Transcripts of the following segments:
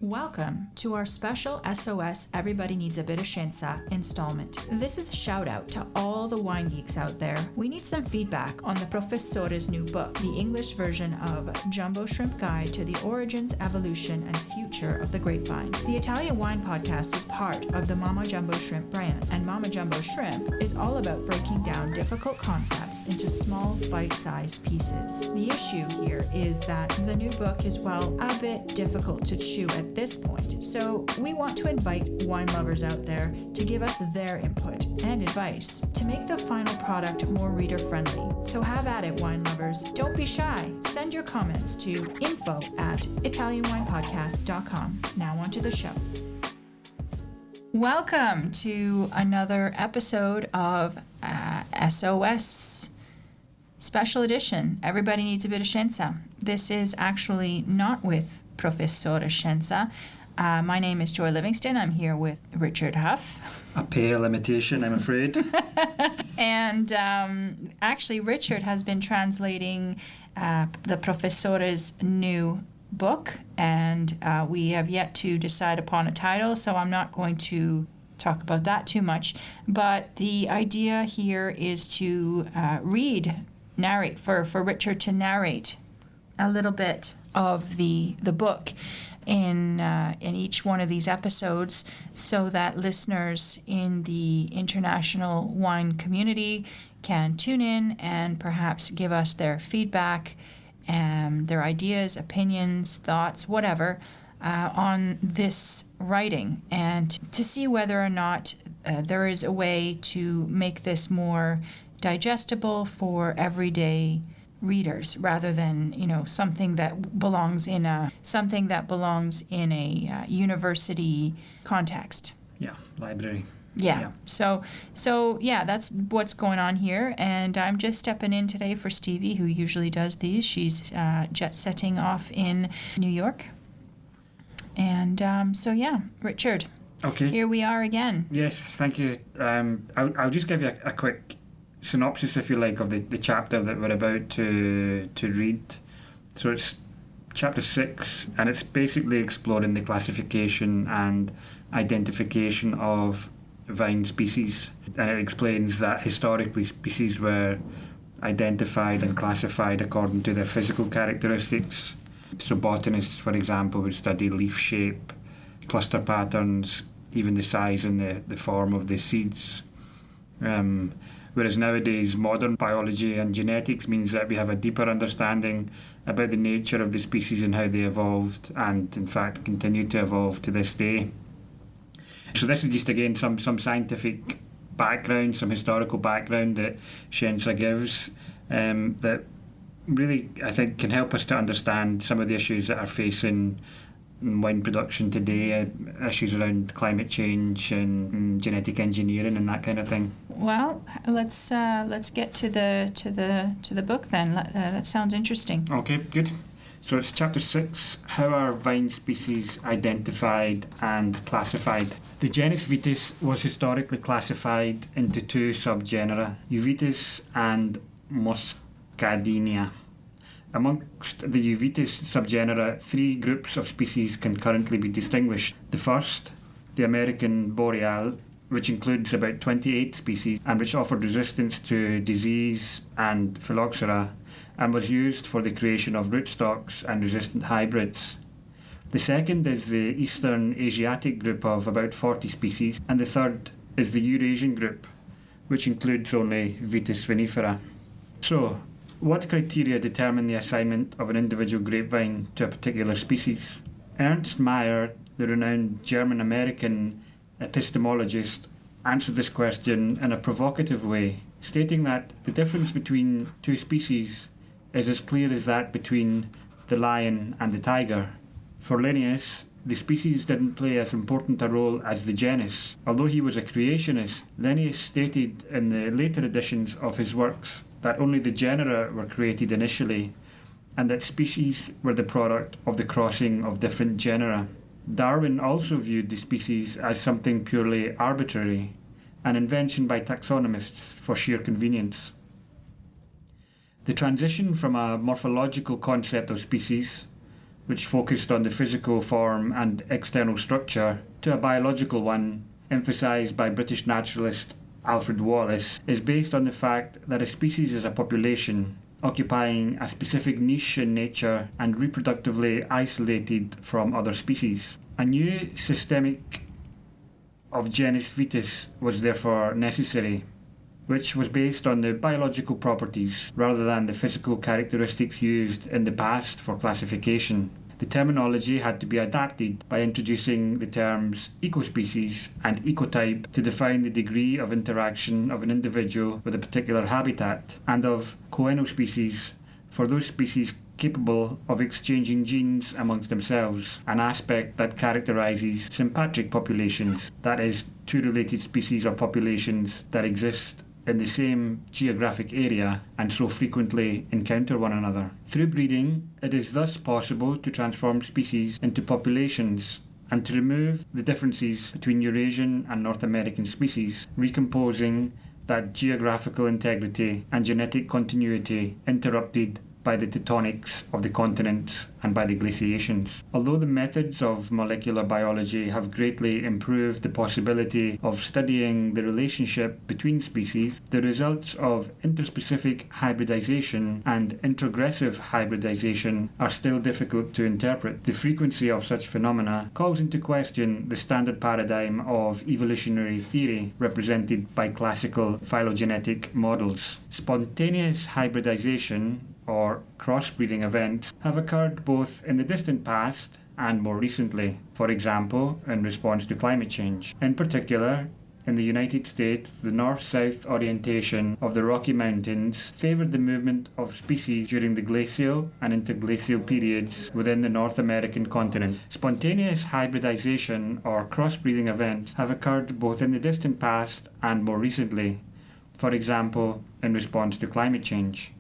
Welcome to our special SOS Everybody Needs a Bit of Scienza installment. This is a shout out to all the wine geeks out there. We need some feedback on the Professore's new book, the English version of Jumbo Shrimp Guide to the Origins, Evolution, and Future of the Grapevine. The Italian Wine Podcast is part of the Mama Jumbo Shrimp brand, and Mama Jumbo Shrimp is all about breaking down difficult concepts into small, bite-sized pieces. The issue here is that the new book is, well, a bit difficult to chew at this point, so we want to invite wine lovers out there to give us their input and advice to make the final product more reader-friendly. So have at it, wine lovers. Don't be shy. Send your comments to info@italianwinepodcast.com. Now on to the show. Welcome to another episode of SOS Special Edition. Everybody Needs a Bit of Scienza. This is actually not with Professore Scienza. My name is Joy Livingston. I'm here with Richard Hough. A pale imitation, I'm afraid. And actually, Richard has been translating the Professore's new book, and we have yet to decide upon a title, so I'm not going to talk about that too much. But the idea here is to narrate for Richard to narrate a little bit of the book in each one of these episodes, so that listeners in the international wine community can tune in and perhaps give us their feedback, their ideas, opinions, thoughts, whatever, on this writing, and to see whether or not there is a way to make this more digestible for everyday readers, rather than something that belongs in a university context. Yeah, library. Yeah. So that's what's going on here, and I'm just stepping in today for Stevie, who usually does these. She's jet setting off in New York, and Richard. Okay. Here we are again. Yes, thank you. I'll just give you a quick synopsis, if you like, of the chapter that we're about to read. So it's chapter 6, and it's basically exploring the classification and identification of vine species, and it explains that historically species were identified and classified according to their physical characteristics. So botanists, for example, would study leaf shape, cluster patterns, even the size and the form of the seeds. Whereas nowadays, modern biology and genetics means that we have a deeper understanding about the nature of the species and how they evolved, and in fact continue to evolve to this day. So this is just, again, some scientific background, some historical background that Scienza gives, that really, I think, can help us to understand some of the issues that are facing wine production today, issues around climate change and genetic engineering and that kind of thing. Well, let's get to the book then. That sounds interesting. Okay, good. So it's chapter 6, How are vine species identified and classified? The genus Vitis was historically classified into two subgenera, Euvitis and Muscadinia. Amongst the Euvitis subgenera, 3 groups of species can currently be distinguished. The first, the American boreal, which includes about 28 species and which offered resistance to disease and phylloxera, and was used for the creation of rootstocks and resistant hybrids. The second is the Eastern Asiatic group of about 40 species, and the third is the Eurasian group, which includes only Vitis vinifera. So, what criteria determine the assignment of an individual grapevine to a particular species? Ernst Mayr, the renowned German-American epistemologist, answered this question in a provocative way, stating that the difference between two species is as clear as that between the lion and the tiger. For Linnaeus, the species didn't play as important a role as the genus. Although he was a creationist, Linnaeus stated in the later editions of his works that only the genera were created initially, and that species were the product of the crossing of different genera. Darwin also viewed the species as something purely arbitrary, an invention by taxonomists for sheer convenience. The transition from a morphological concept of species which focused on the physical form and external structure, to a biological one, emphasised by British naturalist Alfred Wallace, is based on the fact that a species is a population, occupying a specific niche in nature and reproductively isolated from other species. A new systemic of genus vitis was therefore necessary, which was based on the biological properties rather than the physical characteristics used in the past for classification. The terminology had to be adapted by introducing the terms ecospecies and ecotype to define the degree of interaction of an individual with a particular habitat, and of coenospecies for those species capable of exchanging genes amongst themselves, an aspect that characterises sympatric populations, that is, two related species or populations that exist in the same geographic area and so frequently encounter one another. Through breeding, it is thus possible to transform species into populations and to remove the differences between Eurasian and North American species, recomposing that geographical integrity and genetic continuity interrupted by the tectonics of the continents and by the glaciations. Although the methods of molecular biology have greatly improved the possibility of studying the relationship between species, the results of interspecific hybridization and introgressive hybridization are still difficult to interpret. The frequency of such phenomena calls into question the standard paradigm of evolutionary theory represented by classical phylogenetic models. Spontaneous hybridization or crossbreeding events have occurred both in the distant past and more recently, for example, in response to climate change. In particular, in the United States, the north-south orientation of the Rocky Mountains favoured the movement of species during the glacial and interglacial periods within the North American continent. Spontaneous hybridization or crossbreeding events have occurred both in the distant past and more recently, for example, in response to climate change.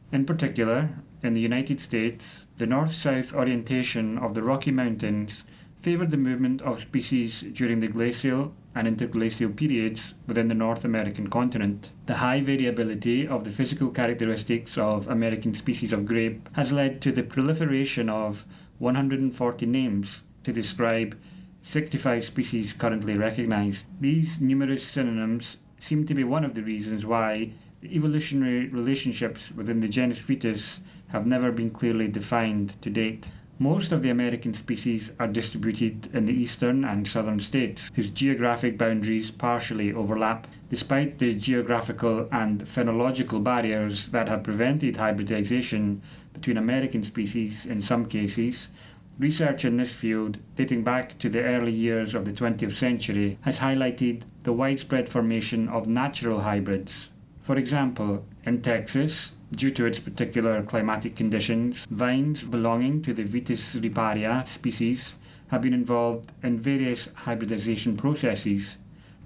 In particular, in the United States, the north-south orientation of the Rocky Mountains favoured the movement of species during the glacial and interglacial periods within the North American continent. The high variability of the physical characteristics of American species of grape has led to the proliferation of 140 names to describe 65 species currently recognised. These numerous synonyms seem to be one of the reasons why the evolutionary relationships within the genus vitis have never been clearly defined to date. Most of the American species are distributed in the eastern and southern states, whose geographic boundaries partially overlap. Despite the geographical and phenological barriers that have prevented hybridization between American species in some cases, research in this field, dating back to the early years of the 20th century, has highlighted the widespread formation of natural hybrids. For example, in Texas, due to its particular climatic conditions, vines belonging to the Vitis riparia species have been involved in various hybridization processes,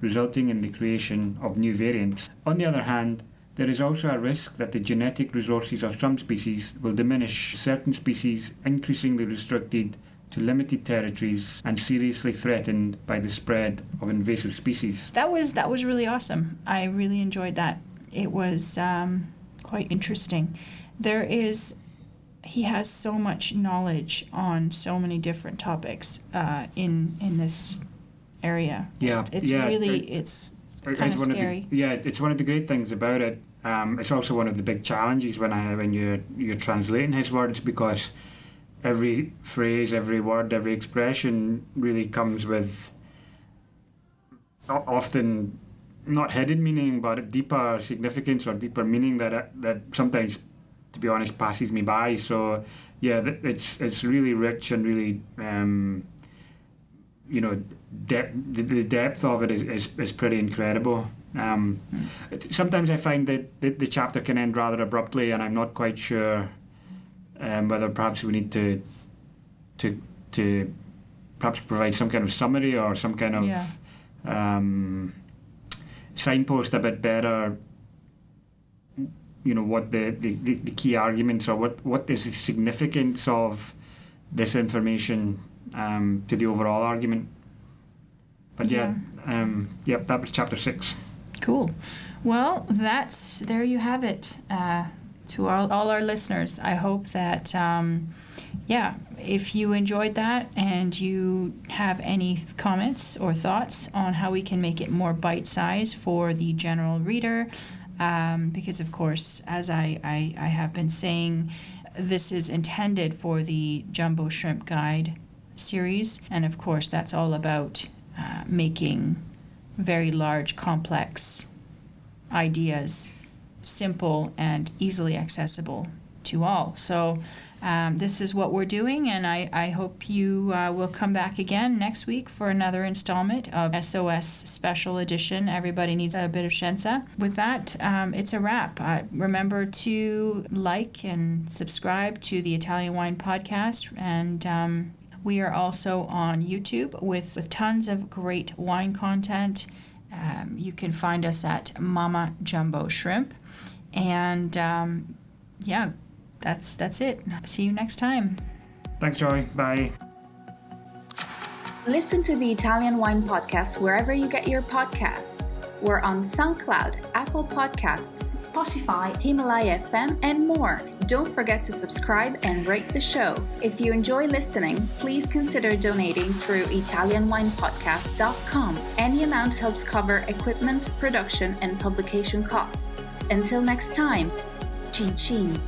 resulting in the creation of new variants. On the other hand, there is also a risk that the genetic resources of some species will diminish, certain species increasingly restricted to limited territories and seriously threatened by the spread of invasive species. That was really awesome. I really enjoyed that. It was quite interesting. He has so much knowledge on so many different topics in this area. Yeah, it's kind of scary. It's one of the great things about it. It's also one of the big challenges when you're translating his words, because every phrase, every word, every expression really comes with often not hidden meaning, but deeper significance or deeper meaning that sometimes, to be honest, passes me by. So yeah, it's really rich and really the depth of it is pretty incredible. Sometimes I find that the chapter can end rather abruptly, and I'm not quite sure whether perhaps we need to perhaps provide some kind of summary or some kind of signpost a bit better, what the key arguments or what is the significance of this information to the overall argument. But that was chapter 6. Cool. Well, there you have it. To all our listeners, I hope that yeah, if you enjoyed that and you have any comments or thoughts on how we can make it more bite-sized for the general reader, because of course, as I have been saying, this is intended for the Jumbo Shrimp Guide series, and of course that's all about making very large, complex ideas simple and easily accessible to all. So this is what we're doing, and I hope you will come back again next week for another installment of SOS Special Edition. Everybody needs a bit of Scienza. With that, it's a wrap. Remember to like and subscribe to the Italian Wine Podcast, and we are also on YouTube with tons of great wine content. You can find us at Mama Jumbo Shrimp. And yeah, that's it. See you next time. Thanks, Joy. Bye. Listen to the Italian Wine Podcast wherever you get your podcasts. We're on SoundCloud, Apple Podcasts, Spotify, Himalaya FM, and more. Don't forget to subscribe and rate the show. If you enjoy listening, please consider donating through ItalianWinePodcast.com. Any amount helps cover equipment, production, and publication costs. Until next time, chin chin.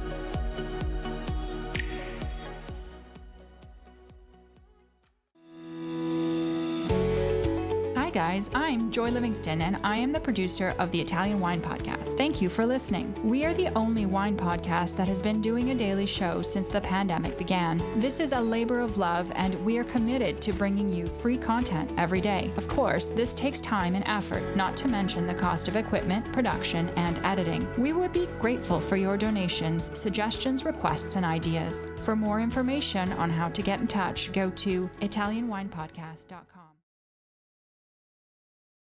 Hi guys, I'm Joy Livingston, and I am the producer of the Italian Wine Podcast. Thank you for listening. We are the only wine podcast that has been doing a daily show since the pandemic began. This is a labor of love, and we are committed to bringing you free content every day. Of course, this takes time and effort, not to mention the cost of equipment, production, and editing. We would be grateful for your donations, suggestions, requests, and ideas. For more information on how to get in touch, go to ItalianWinePodcast.com.